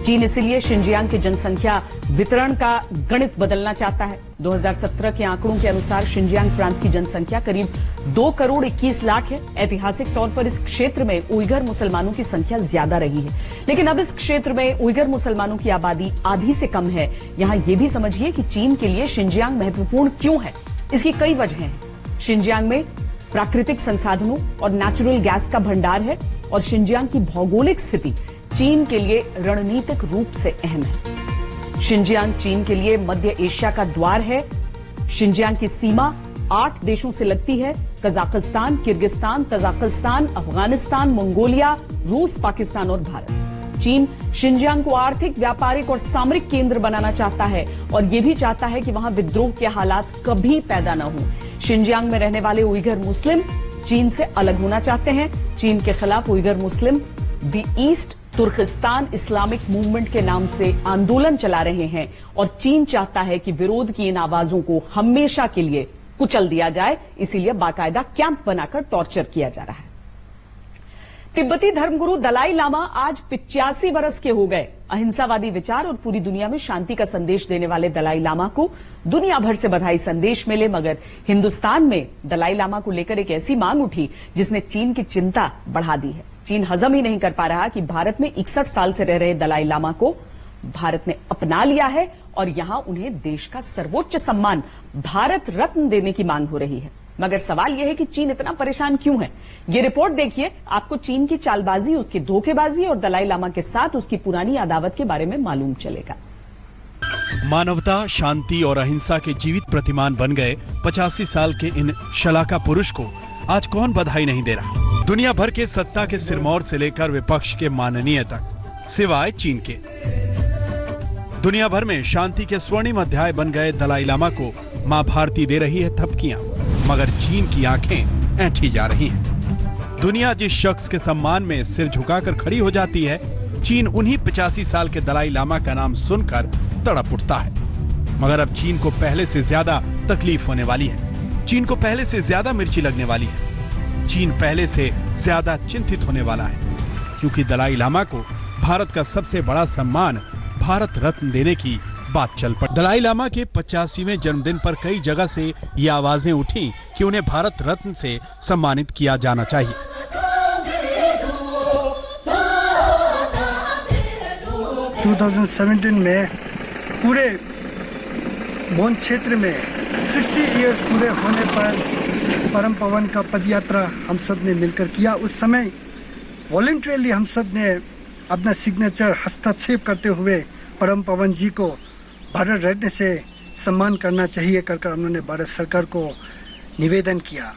चीन इसलिए शिनजियांग की जनसंख्या वितरण का गणित बदलना चाहता है। 2017 के आंकड़ों के अनुसार शिनजियांग प्रांत की जनसंख्या करीब 2 करोड़ 21 लाख है। ऐतिहासिक तौर पर इस क्षेत्र में उइगर मुसलमानों की संख्या ज्यादा रही है, लेकिन अब इस क्षेत्र में उइगर मुसलमानों की आबादी आधी से कम है। यहां यह भी समझिए कि चीन के लिए शिनजियांग महत्वपूर्ण क्यों है। इसकी कई वजहें हैं। शिनजियांग में प्राकृतिक संसाधनों और नेचुरल गैस का भंडार है और शिनजियांग की भौगोलिक स्थिति चीन के लिए रणनीतिक रूप से अहम है। शिनजियांग चीन के लिए मध्य एशिया का द्वार है। शिनजियांग की सीमा 8 देशों से लगती है: Kazakhstan, Kyrgyzstan, Tajikistan, Afghanistan, Mongolia, रूस, पाकिस्तान और भारत। चीन शिनजियांग को आर्थिक, व्यापारिक और सामरिक केंद्र बनाना चाहता है और यह भी चाहता है कि वहां विद्रोह के हालात कभी पैदा न हो। शिनजियांग में रहने वाले उइगर मुस्लिम चीन से अलग होना चाहते हैं। चीन के खिलाफ Uyghur Muslim the East Turkistan Islamic Movement के नाम से आंदोलन चला रहे हैं और चीन चाहता है कि विरोध की इन आवाजों को हमेशा के लिए कुचल दिया जाए। इसीलिए बाकायदा कैंप बनाकर टॉर्चर किया जा रहा है। तिब्बती धर्मगुरु दलाई लामा आज 85 वर्ष के हो गए। अहिंसावादी विचार और पूरी दुनिया में शांति का संदेश देने वाले दलाई लामा को दुनिया भर से बधाई संदेश मिले, मगर हिंदुस्तान में दलाई लामा को लेकर एक ऐसी मांग उठी जिसने चीन की चिंता बढ़ा दी है। चीन हजम ही नहीं कर पा रहा कि भारत में 61 साल से रह रहे दलाई लामा को भारत ने अपना लिया है और यहां उन्हें देश का सर्वोच्च सम्मान भारत रत्न देने की मांग हो रही है। मगर सवाल यह है कि चीन इतना परेशान क्यों है। ये रिपोर्ट देखिए, आपको चीन की चालबाजी, उसकी धोखेबाजी और दलाई लामा के साथ उसकी पुरानी अदावत के बारे में मालूम चलेगा। मानवता, शांति और अहिंसा के जीवित प्रतिमान बन गए 85 साल के इन शलाका पुरुष को आज कौन बधाई नहीं दे रहा। दुनिया भर के सत्ता के सिरमौर से लेकर विपक्ष के माननीय तक, सिवाय चीन के। दुनिया भर में शांति के स्वर्णिम अध्याय बन गए दलाई लामा को मां भारती दे रही है थपकियां, मगर चीन की आंखें ऐंठी जा रही हैं। दुनिया जिस शख्स के सम्मान में सिर झुकाकर खड़ी हो जाती है, चीन उन्हीं 85 साल के दलाई लामा का नाम सुनकर तड़प उठता है। मगर अब चीन को पहले से ज्यादा तकलीफ होने वाली है। चीन को पहले से ज्यादा मिर्ची लगने वाली है। चीन पहले से ज्यादा चिंतित होने वाला है, क्योंकि दलाई लामा को भारत का सबसे बड़ा सम्मान भारत रत्न देने की बात चल पड़ी। दलाई लामा के 85वें जन्मदिन पर कई जगह से ये आवाजें उठी कि उन्हें भारत रत्न से सम्मानित किया जाना चाहिए। 2017 में पूरे वन क्षेत्र में 60 इयर्स पूरे होने पर परम पवन का पदयात्रा हम सब ने मिलकर किया। उस समय वॉलंटरीली हम सब ने अपना सिग्नेचर हस्तक्षेप करते हुए परम पवन जी को भारत रत्न से सम्मान करना चाहिए कर उन्होंने भारत सरकार को निवेदन किया।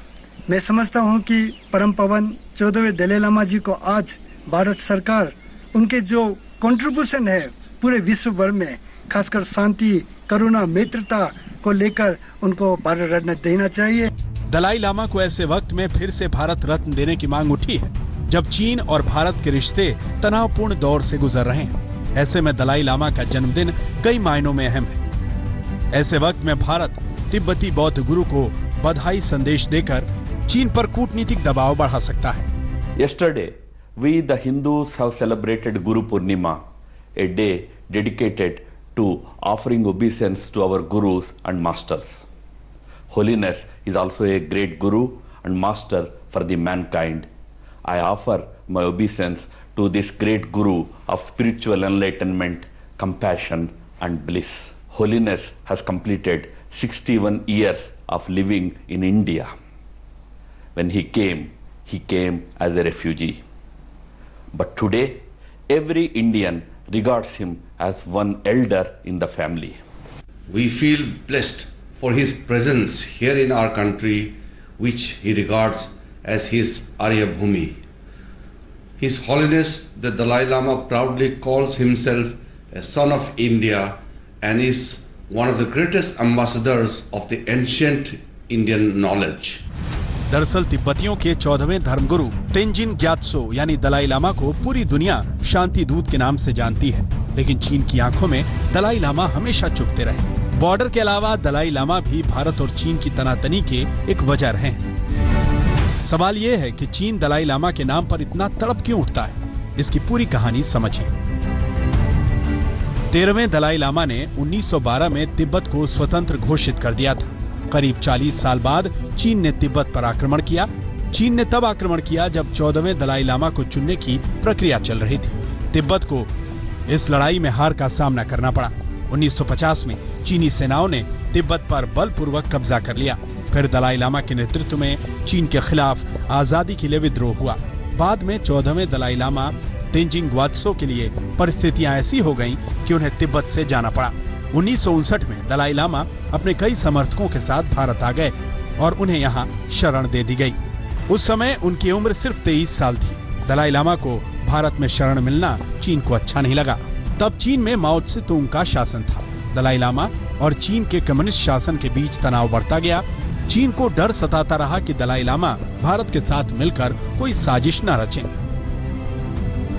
मैं समझता हूं कि परम पवन 14वें दलाई लामा जी को आज भारत सरकार उनके जो कंट्रीब्यूशन है पूरे विश्व भर में, खासकर शांति, करुणा, मित्रता को लेकर उनको भारत रत्न देना चाहिए। दलाई लामा को ऐसे वक्त में फिर से भारत रत्न देने की मांग उठी है, जब चीन और भारत के रिश्ते तनावपूर्ण दौर से गुजर रहे हैं। ऐसे में दलाई लामा का जन्मदिन कई मायनों में अहम है। ऐसे वक्त में भारत तिब्बती बौद्ध गुरु को बधाई संदेश देकर चीन पर कूटनीतिक दबाव बढ़ा सकता है। Yesterday, we the Hindus have celebrated Guru Purnima, a day dedicated to offering obeisance to our gurus and masters. Holiness is also a great guru and master for the mankind. I offer my obeisance to this great guru of spiritual enlightenment, compassion and bliss. Holiness has completed 61 years of living in India. When he came as a refugee. But today, every Indian regards him as one elder in the family. We feel blessed for his presence here in our country, which he regards as his Arya Bhumi. His Holiness the Dalai Lama proudly calls himself a son of India and is one of the greatest ambassadors of the ancient Indian knowledge. दरअसल तिब्बतियों के 14वें धर्मगुरु तेंजिन ग्यात्सो यानी दलाई लामा को पूरी दुनिया शांति दूत के नाम से जानती है, लेकिन चीन की आंखों में दलाई लामा हमेशा चुभते रहे। बॉर्डर के अलावा दलाई लामा भी भारत और चीन की तनातनी के एक वजह रहे हैं। सवाल यह है कि चीन दलाई लामा के नाम पर इतना तड़प क्यों उठता है। इसकी पूरी कहानी समझिए। 13वें दलाई लामा ने 1912 में तिब्बत को स्वतंत्र घोषित कर दिया था। करीब 40 साल बाद चीन ने तिब्बत पर आक्रमण किया। चीन ने तब आक्रमण किया जब 14वें दलाई लामा को चुनने की प्रक्रिया चल रही थी। तिब्बत को इस लड़ाई में हार का सामना करना पड़ा। 1950 में चीनी सेनाओं ने तिब्बत पर बलपूर्वक कब्जा कर लिया। फिर दलाई लामा के नेतृत्व में चीन के खिलाफ आजादी के लिए विद्रोह हुआ। बाद में 14वें दलाई लामा तेंजिन ग्यात्सो के लिए परिस्थितियां ऐसी हो गईं कि उन्हें तिब्बत से जाना पड़ा। 1959 में दलाई लामा अपने कई समर्थकों के साथ भारत आ गए और उन्हें यहाँ शरण दे दी गई। उस समय उनकी उम्र सिर्फ 23 साल थी। दलाई लामा को भारत में शरण मिलना चीन को अच्छा नहीं लगा। तब चीन में माओ त्से-तुंग का शासन था। दलाई लामा और चीन के कम्युनिस्ट शासन के बीच तनाव बढ़ता गया। चीन को डर सताता रहा कि दलाई लामा भारत के साथ मिलकर कोई साजिश न रचे।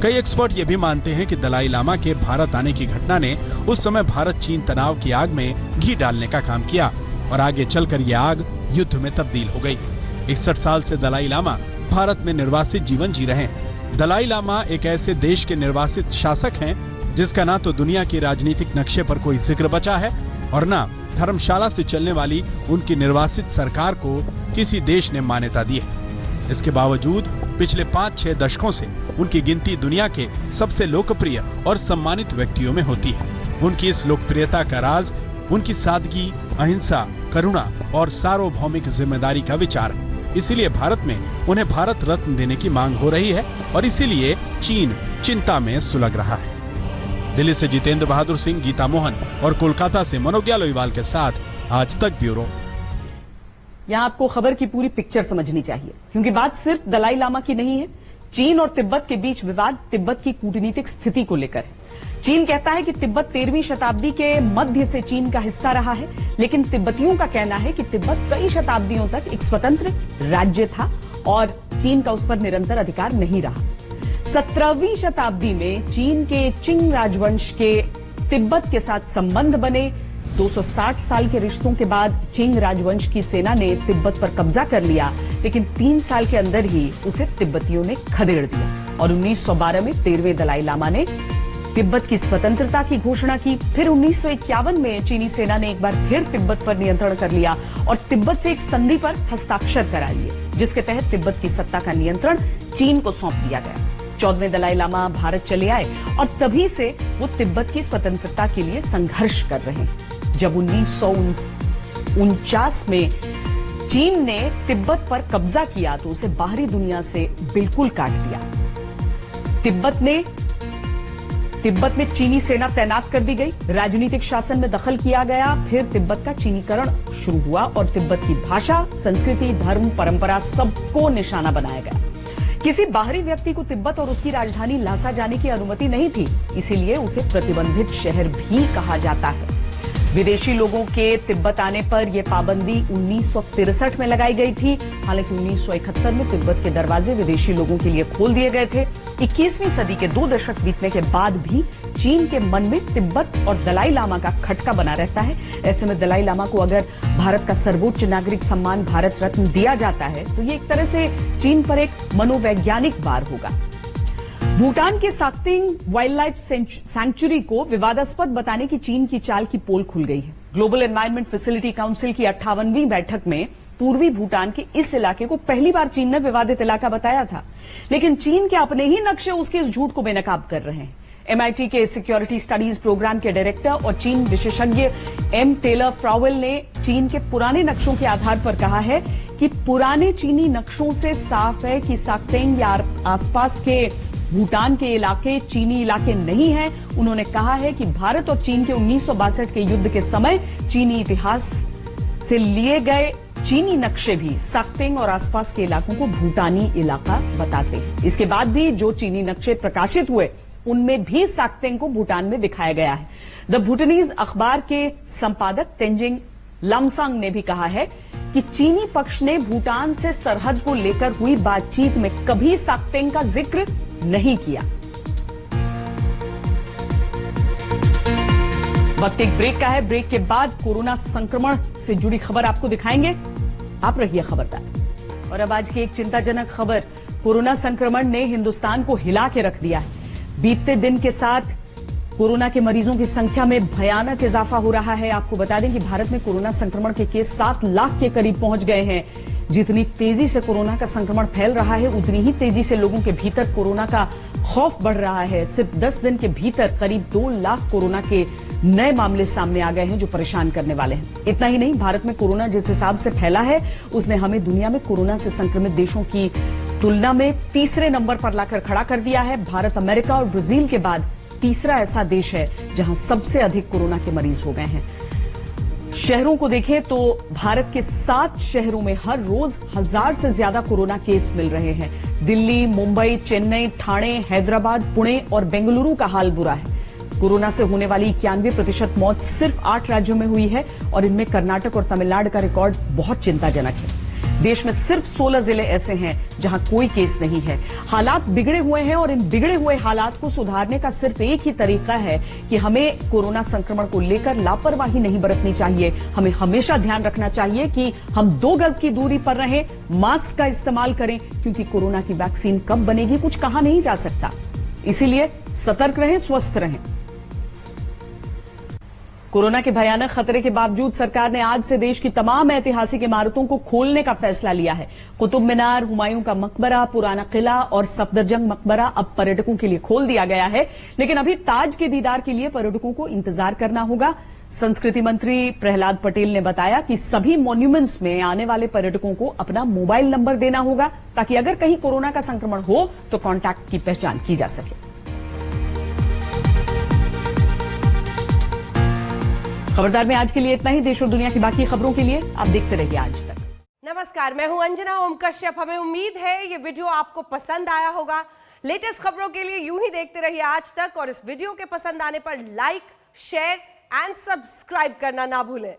कई एक्सपर्ट ये भी मानते हैं कि दलाई लामा के भारत आने की घटना ने उस समय भारत चीन तनाव की आग में घी डालने का काम किया और आगे चलकर ये आग युद्ध में तब्दील हो गई। 61 साल से दलाई लामा भारत में निर्वासित जीवन जी रहे हैं। दलाई लामा एक ऐसे देश के निर्वासित शासक हैं जिसका ना तो दुनिया के राजनीतिक नक्शे पर कोई जिक्र बचा है और ना धर्मशाला से चलने वाली उनकी निर्वासित सरकार को किसी देश ने मान्यता दी है। इसके बावजूद पिछले 5-6 दशकों से उनकी गिनती दुनिया के सबसे लोकप्रिय और सम्मानित व्यक्तियों में होती है। उनकी इस लोकप्रियता का राज उनकी सादगी, अहिंसा करुणा और सार्वभौमिक जिम्मेदारी का विचार है। इसीलिए भारत में उन्हें भारत रत्न देने की मांग हो रही है और इसीलिए चीन चिंता में सुलग रहा है। दिल्ली से जितेंद्र बहादुर सिंह, गीता मोहन और कोलकाता से मनोज्ञा लोईवाल के साथ आज तक ब्यूरो। यहां आपको खबर की पूरी पिक्चर समझनी चाहिए, क्योंकि बात सिर्फ दलाई लामा की नहीं है। चीन और तिब्बत के बीच विवाद तिब्बत की कूटनीतिक स्थिति को लेकर है। चीन कहता है कि तिब्बत 13वीं शताब्दी के मध्य से चीन का हिस्सा रहा है, लेकिन तिब्बतियों का कहना है कि तिब्बत कई शताब्दियों तक एक स्वतंत्र राज्य था और चीन का उस पर निरंतर अधिकार नहीं रहा। 17वीं शताब्दी में चीन के चिंग राजवंश के तिब्बत के साथ संबंध बने। 260 साल के रिश्तों के बाद चिंग राजवंश की सेना ने तिब्बत पर कब्जा कर लिया, लेकिन 3 साल के अंदर ही उसे तिब्बतियों ने खदेड़ दिया और 1912 में 13वें दलाई लामा ने तिब्बत की स्वतंत्रता की घोषणा की। फिर 1951 में चीनी सेना ने एक बार फिर तिब्बत पर नियंत्रण कर लिया और तिब्बत से एक संधि पर हस्ताक्षर करा लिए, जिसके तहत तिब्बत की सत्ता का नियंत्रण चीन को सौंप दिया गया। 14वें दलाई लामा भारत चले आए और तभी से वो तिब्बत की स्वतंत्रता के लिए संघर्ष कर रहे हैं। जब 1949 में चीन ने तिब्बत पर कब्जा किया तो उसे बाहरी दुनिया से बिल्कुल काट दिया। तिब्बत में चीनी सेना तैनात कर दी गई, राजनीतिक शासन में दखल किया गया, फिर तिब्बत का चीनीकरण शुरू हुआ और तिब्बत की भाषा, संस्कृति, धर्म, परंपरा सबको निशाना बनाया गया। किसी बाहरी व्यक्ति को तिब्बत और उसकी राजधानी ल्हासा जाने की अनुमति नहीं थी, इसीलिए उसे प्रतिबंधित शहर भी कहा जाता है। विदेशी लोगों के तिब्बत आने पर यह पाबंदी 1963 में लगाई गई थी। हालांकि 1971 में तिब्बत के दरवाजे विदेशी लोगों के लिए खोल दिए गए थे। 21वीं सदी के 2 दशक बीतने के बाद भी चीन के मन में तिब्बत और दलाई लामा का खटका बना रहता है। ऐसे में दलाई लामा को अगर भारत का सर्वोच्च नागरिक सम्मान भारत रत्न दिया जाता है तो ये एक तरह से चीन पर एक मनोवैज्ञानिक वार होगा। भूटान के साक्तेंग वाइल्ड लाइफ सैंक्चुरी को विवादास्पद बताने की चीन की चाल की पोल खुल गई है। ग्लोबल एनवायरमेंट फैसिलिटी काउंसिल की 58वीं बैठक में पूर्वी भूटान के इस इलाके को पहली बार चीन ने विवादित इलाका बताया था, लेकिन चीन के अपने ही नक्शे उसके इस झूठ को बेनकाब कर रहे हैं। MIT के सिक्योरिटी स्टडीज प्रोग्राम के डायरेक्टर और चीन विशेषज्ञ M. टेलर फ्रावेल ने चीन के पुराने नक्शों के आधार पर कहा है कि पुराने चीनी नक्शों से साफ है कि साक्तेंग या आसपास के भूटान के इलाके चीनी इलाके नहीं हैं। उन्होंने कहा है कि भारत और चीन के 1962 के युद्ध के समय चीनी इतिहास से लिए गए चीनी नक्शे भी साक्तेंग और आसपास के इलाकों को भूटानी इलाका बताते हैं। इसके बाद भी जो चीनी नक्शे प्रकाशित हुए उनमें भी साक्तेंग को भूटान में दिखाया गया है। द भूटानीज अखबार के संपादक तेंजिंग लामसांग ने भी कहा है कि चीनी पक्ष ने भूटान से सरहद को लेकर हुई बातचीत में कभी साक्तेंग का जिक्र नहीं किया। वक्त एक ब्रेक का है। ब्रेक के बाद कोरोना संक्रमण से जुड़ी खबर आपको दिखाएंगे, आप रहिए खबरदार। और अब आज की एक चिंताजनक खबर, कोरोना संक्रमण ने हिंदुस्तान को हिला के रख दिया है। बीतते दिन के साथ कोरोना के मरीजों की संख्या में भयानक इजाफा हो रहा है। आपको बता दें कि भारत में कोरोना संक्रमण के केस 7 लाख के करीब पहुंच गए हैं। जितनी तेजी से कोरोना का संक्रमण फैल रहा है उतनी ही तेजी से लोगों के भीतर कोरोना का खौफ बढ़ रहा है। सिर्फ 10 दिन के भीतर करीब 2 लाख कोरोना के नए मामले सामने आ गए हैं जो परेशान करने वाले हैं। इतना ही नहीं, भारत में कोरोना जिस हिसाब से फैला है उसने हमें दुनिया में कोरोना से संक्रमित देशों की तुलना में तीसरे नंबर पर लाकर खड़ा कर दिया है। भारत अमेरिका और ब्राजील के बाद तीसरा ऐसा देश है जहां सबसे अधिक कोरोना के मरीज हो गए हैं। शहरों को देखें तो भारत के 7 शहरों में हर रोज 1000 से ज्यादा कोरोना केस मिल रहे हैं। दिल्ली, मुंबई, चेन्नई, ठाणे, हैदराबाद, पुणे और बेंगलुरु का हाल बुरा है। कोरोना से होने वाली 91% मौत सिर्फ 8 राज्यों में हुई है और इनमें कर्नाटक और तमिलनाडु का रिकॉर्ड बहुत चिंताजनक है। देश में सिर्फ 16 जिले ऐसे हैं जहां कोई केस नहीं है। हालात बिगड़े हुए हैं और इन बिगड़े हुए हालात को सुधारने का सिर्फ एक ही तरीका है कि हमें कोरोना संक्रमण को लेकर लापरवाही नहीं बरतनी चाहिए। हमें हमेशा ध्यान रखना चाहिए कि हम 2 गज की दूरी पर रहें, मास्क का इस्तेमाल करें, क्योंकि कोरोना की वैक्सीन कब बनेगी कुछ कहा नहीं जा सकता। इसीलिए सतर्क रहें, स्वस्थ रहें। कोरोना के भयानक खतरे के बावजूद सरकार ने आज से देश की तमाम ऐतिहासिक इमारतों को खोलने का फैसला लिया है। कुतुब मीनार, हुमायूं का मकबरा, पुराना किला और सफदरजंग मकबरा अब पर्यटकों के लिए खोल दिया गया है, लेकिन अभी ताज के दीदार के लिए पर्यटकों को इंतजार करना होगा। संस्कृति मंत्री प्रहलाद पटेल ने बताया कि सभी मॉन्यूमेंट्स में आने वाले पर्यटकों को अपना मोबाइल नंबर देना होगा ताकि अगर कहीं कोरोना का संक्रमण हो तो कॉन्टैक्ट की पहचान की जा सके। खबरदार में आज के लिए इतना ही। देश और दुनिया की बाकी खबरों के लिए आप देखते रहिए आज तक। नमस्कार, मैं हूं अंजना ओम कश्यप। हमें उम्मीद है ये वीडियो आपको पसंद आया होगा। लेटेस्ट खबरों के लिए यूं ही देखते रहिए आज तक और इस वीडियो के पसंद आने पर लाइक, शेयर एंड सब्सक्राइब करना ना भूलें।